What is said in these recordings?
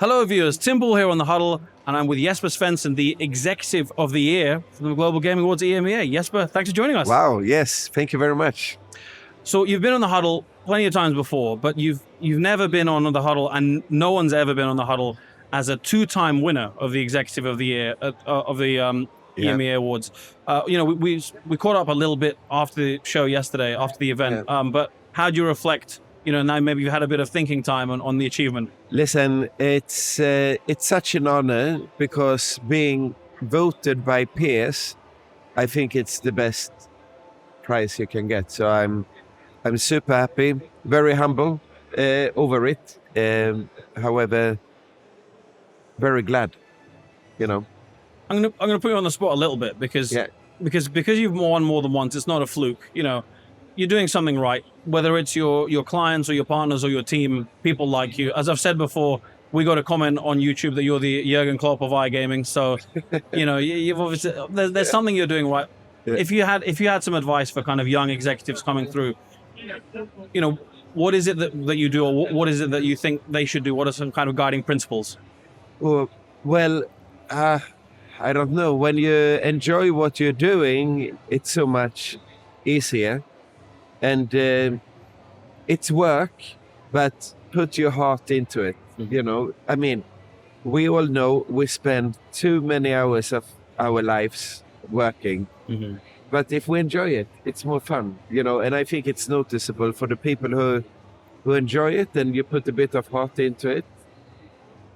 Hello viewers, Tim Ball here on the Huddle, and I'm with Jesper Svensson, the Executive of the Year from the Global Gaming Awards EMEA. Jesper, thanks for joining us. Wow, yes, thank you very much. So you've been on the Huddle plenty of times before, but you've never been on the Huddle, and no one's ever been on the Huddle as a two-time winner of the Executive of the Year of the EMEA Awards. We caught up a little bit after the show yesterday, after the event, but how do you reflect? Now maybe you've had a bit of thinking time on the achievement. Listen, it's such an honor because being voted by peers, I think it's the best prize you can get. So I'm super happy, very humble over it. However, very glad, I'm gonna put you on the spot a little bit because you've won more than once. It's not a fluke. You're doing something right, whether it's your clients or your partners or your team, people like you. As I've said before, we got a comment on YouTube that you're the Jurgen Klopp of iGaming. So, you've obviously there's something you're doing right. Yeah. If you had some advice for kind of young executives coming through, what is it that you do, or what is it that you think they should do? What are some kind of guiding principles? Well, I don't know. When you enjoy what you're doing, it's so much easier. And it's work, but put your heart into it. I mean, we all know we spend too many hours of our lives working. Mm-hmm. But if we enjoy it, it's more fun, and I think it's noticeable for the people who enjoy it and you put a bit of heart into it.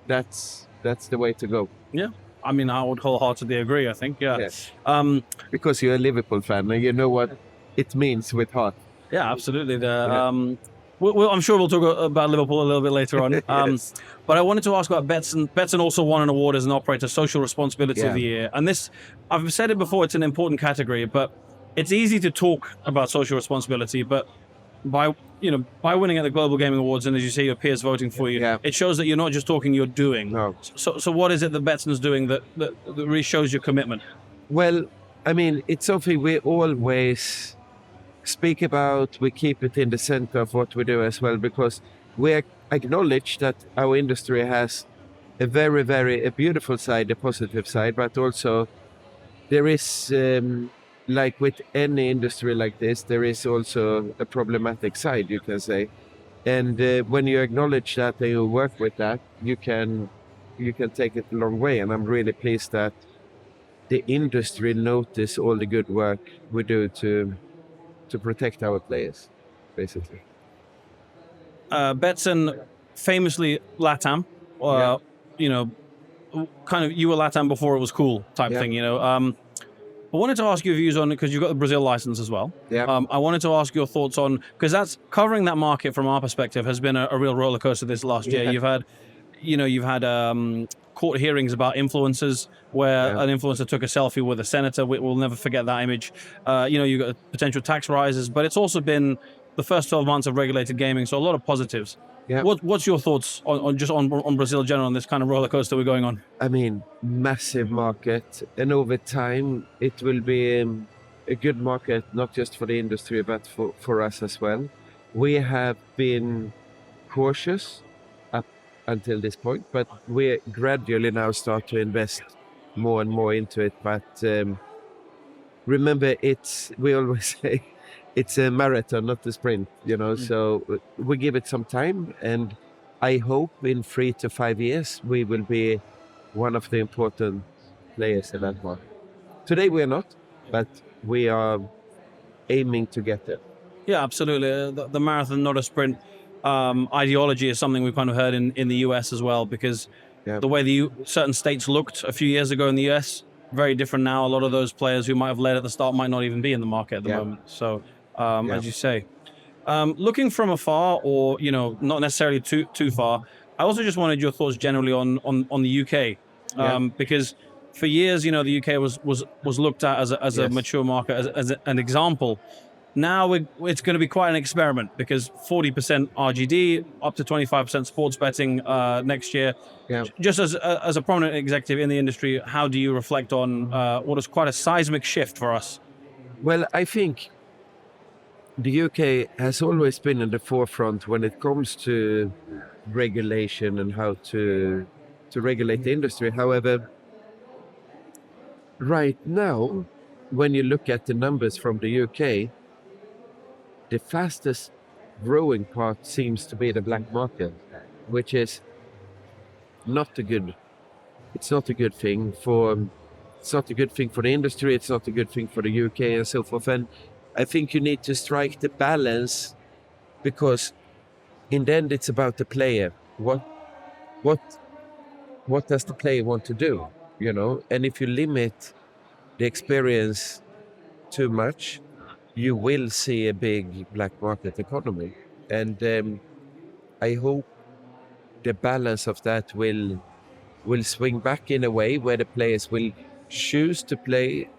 That's the way to go. Yeah. I mean, I would wholeheartedly agree, I think. Yeah. Yes. Because you're a Liverpool fan and you know what it means with heart. Yeah, absolutely. I'm sure we'll talk about Liverpool a little bit later on. Yes. But I wanted to ask about Betsson. Betsson also won an award as an operator, Social Responsibility of the Year. And this, I've said it before, it's an important category, but it's easy to talk about social responsibility, but by winning at the Global Gaming Awards, and as you say, your peers voting for you, it shows that you're not just talking, you're doing. No. So what is it that Betsson's doing that really shows your commitment? Well, I mean, it's something we always speak about. We keep it in the center of what we do as well, because we acknowledge that our industry has a very, very beautiful side, a positive side, but also there is, like with any industry like this, there is also a problematic side, you can say. And when you acknowledge that and you work with that, you can take it a long way. And I'm really pleased that the industry notice all the good work we do to protect our players, basically. Betsson, famously LATAM, kind of you were LATAM before it was cool type thing, I wanted to ask your views on it because you've got the Brazil license as well. Yeah. I wanted to ask your thoughts on, because that's covering that market from our perspective has been a real roller coaster this last year. You've had court hearings about influencers where an influencer took a selfie with a senator. We'll never forget that image. You've got potential tax rises, but it's also been the first 12 months of regulated gaming, so a lot of positives. Yeah. What's your thoughts on Brazil in general, on this kind of roller coaster we're going on? I mean, massive market, and over time it will be a good market, not just for the industry, but for us as well. We have been cautious up until this point, but we gradually now start to invest more and more into it. But remember, we always say it's a marathon, not a sprint, so we give it some time, and I hope in 3 to 5 years we will be one of the important players in that market. Today we are not, but we are aiming to get there. Yeah, absolutely. The marathon, not a sprint. Ideology is something we've kind of heard in the US as well, because the way certain states looked a few years ago in the US, very different now. A lot of those players who might have led at the start might not even be in the market at the moment. So, as you say, looking from afar, or not necessarily too far, I also just wanted your thoughts generally on the UK, because for years, the UK was looked at as a mature market, as an example. Now it's going to be quite an experiment, because 40% RGD, up to 25% sports betting next year. Yeah. Just as a prominent executive in the industry, how do you reflect on what is quite a seismic shift for us? Well, I think the UK has always been in the forefront when it comes to regulation and how to to regulate the industry. However, right now, when you look at the numbers from the UK, the fastest growing part seems to be the black market, which is not a good. It's not a good thing for. It's not a good thing for the industry. It's not a good thing for the UK and so forth. And I think you need to strike the balance, because in the end, it's about the player. What does the player want to do? And if you limit the experience too much, you will see a big black market economy. And I hope the balance of that will swing back in a way where the players will choose to play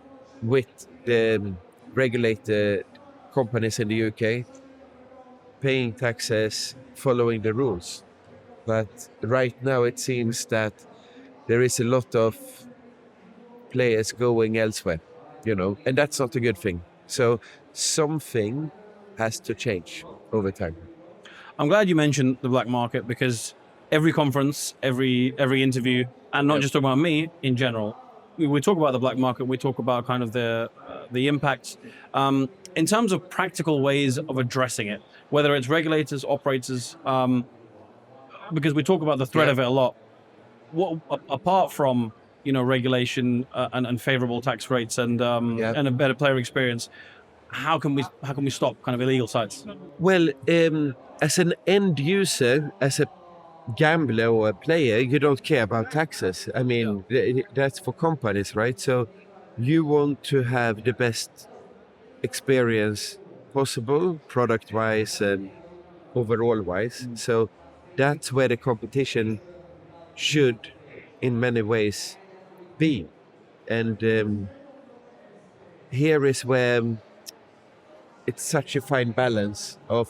with the regulated companies in the UK, paying taxes, following the rules. But right now it seems that there is a lot of players going elsewhere, and that's not a good thing. So something has to change over time. I'm glad you mentioned the black market, because every conference, every interview, and not just talking about me in general, we talk about the black market. We talk about kind of the impacts in terms of practical ways of addressing it, whether it's regulators, operators, because we talk about the threat of it a lot. What apart from regulation and favorable tax rates and a better player experience, how can we stop kind of illegal sites? Well, as an end user, as a gambler or a player, you don't care about taxes. I mean, that's for companies, right? So you want to have the best experience possible, product-wise and overall-wise. So that's where the competition should, in many ways, be. And here is where it's such a fine balance of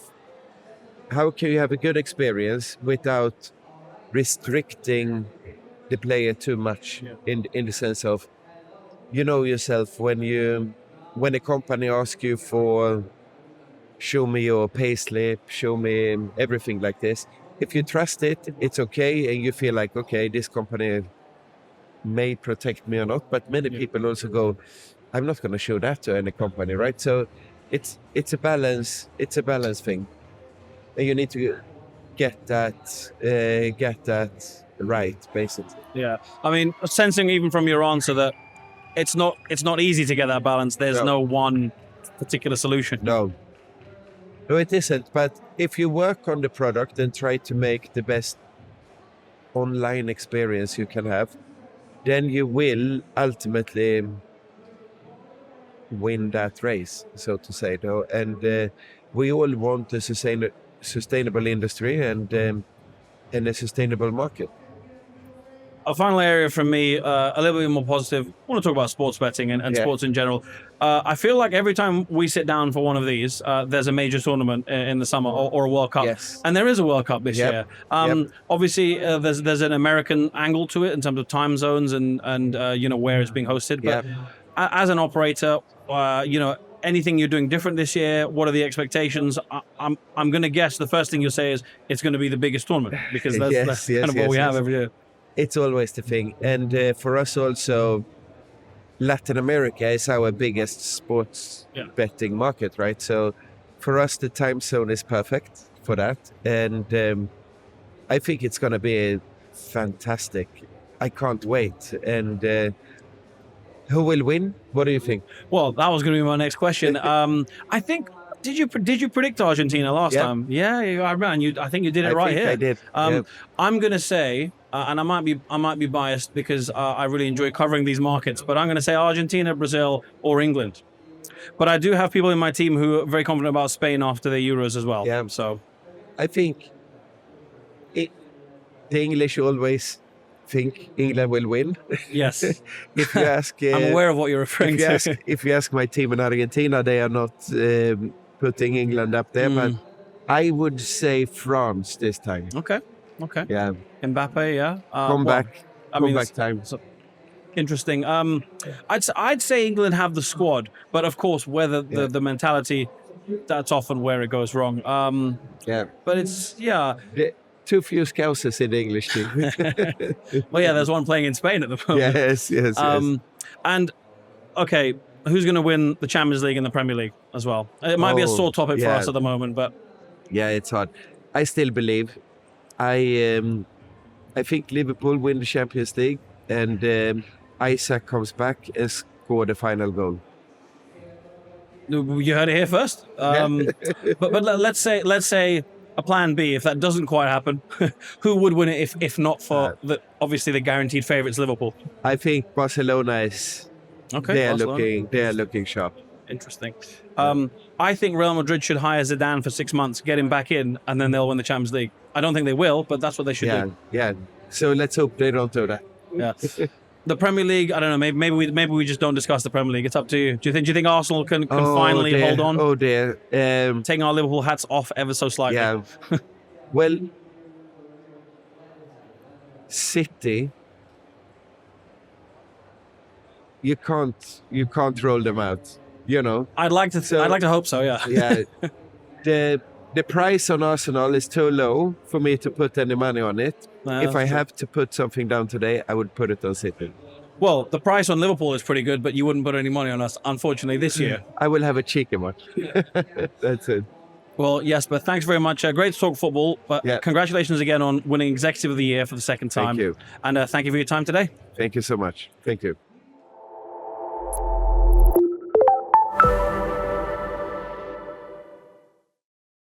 how can you have a good experience without restricting the player too much, in the sense of, yourself, when a company asks you for, show me your payslip, show me everything like this. If you trust it, it's okay, and you feel like, okay, this company may protect me or not. But many people also go, I'm not going to show that to any company, right? So it's a balance. It's a balance thing, and you need to get that right, basically. Yeah, I mean, sensing even from your answer that it's not easy to get that balance. There's no one particular solution. No, it isn't. But if you work on the product and try to make the best online experience you can have, then you will ultimately win that race, so to say. Though, and we all want a sustainable industry and a sustainable market. A final area from me, a little bit more positive. I want to talk about sports betting and sports in general. I feel like every time we sit down for one of these, there's a major tournament in the summer or a World Cup. Yes. And there is a World Cup this year. Obviously, there's an American angle to it in terms of time zones and where it's being hosted. But as an operator, anything you're doing different this year? What are the expectations? I'm going to guess the first thing you'll say is it's going to be the biggest tournament, because that's kind of what we have every year. It's always the thing. And for us also, Latin America is our biggest sports betting market, right? So for us, the time zone is perfect for that. And I think it's going to be fantastic. I can't wait. And who will win? What do you think? Well, that was going to be my next question. I think, did you predict Argentina last time? Yeah, I remember. I think you did it right here. I did. I'm going to say, and I might be biased because I really enjoy covering these markets, but I'm going to say Argentina, Brazil, or England. But I do have people in my team who are very confident about Spain after the Euros as well. Yeah. So I think the English always think England will win. Yes. If you ask, I'm aware of what you're referring to. If you ask my team in Argentina, they are not putting England up there, but I would say France this time. Okay. Yeah. Mbappe, yeah. Comeback time. Interesting. I'd say England have the squad, but of course, whether the mentality, that's often where it goes wrong. But it's too few Scousers in the English team. Well, yeah, there's one playing in Spain at the moment. Yes. And okay, who's going to win the Champions League and the Premier League as well? It might be a sore topic for us at the moment, but yeah, it's hard. I still believe. I think Liverpool win the Champions League, and Isaac comes back and score the final goal. You heard it here first. But let's say a plan B. If that doesn't quite happen, who would win it if not for obviously the guaranteed favourites Liverpool? I think Barcelona is. Okay, they are looking sharp. Interesting. I think Real Madrid should hire Zidane for 6 months, get him back in, and then they'll win the Champions League. I don't think they will, but that's what they should do. Yeah. So let's hope they don't do that. Yeah. The Premier League, I don't know. Maybe we just don't discuss the Premier League. It's up to you. Do you think Arsenal can finally hold on? Oh dear. Taking our Liverpool hats off ever so slightly. Yeah. Well, City. You can't roll them out. I'd like to hope so. Yeah. Yeah. The price on Arsenal is too low for me to put any money on it. If I have to put something down today, I would put it on City. Well, the price on Liverpool is pretty good, but you wouldn't put any money on us, unfortunately, this year. I will have a cheeky one. That's it. Well, Jesper, thanks very much. Great to talk football, but congratulations again on winning Executive of the Year for the second time. Thank you. And thank you for your time today. Thank you so much. Thank you.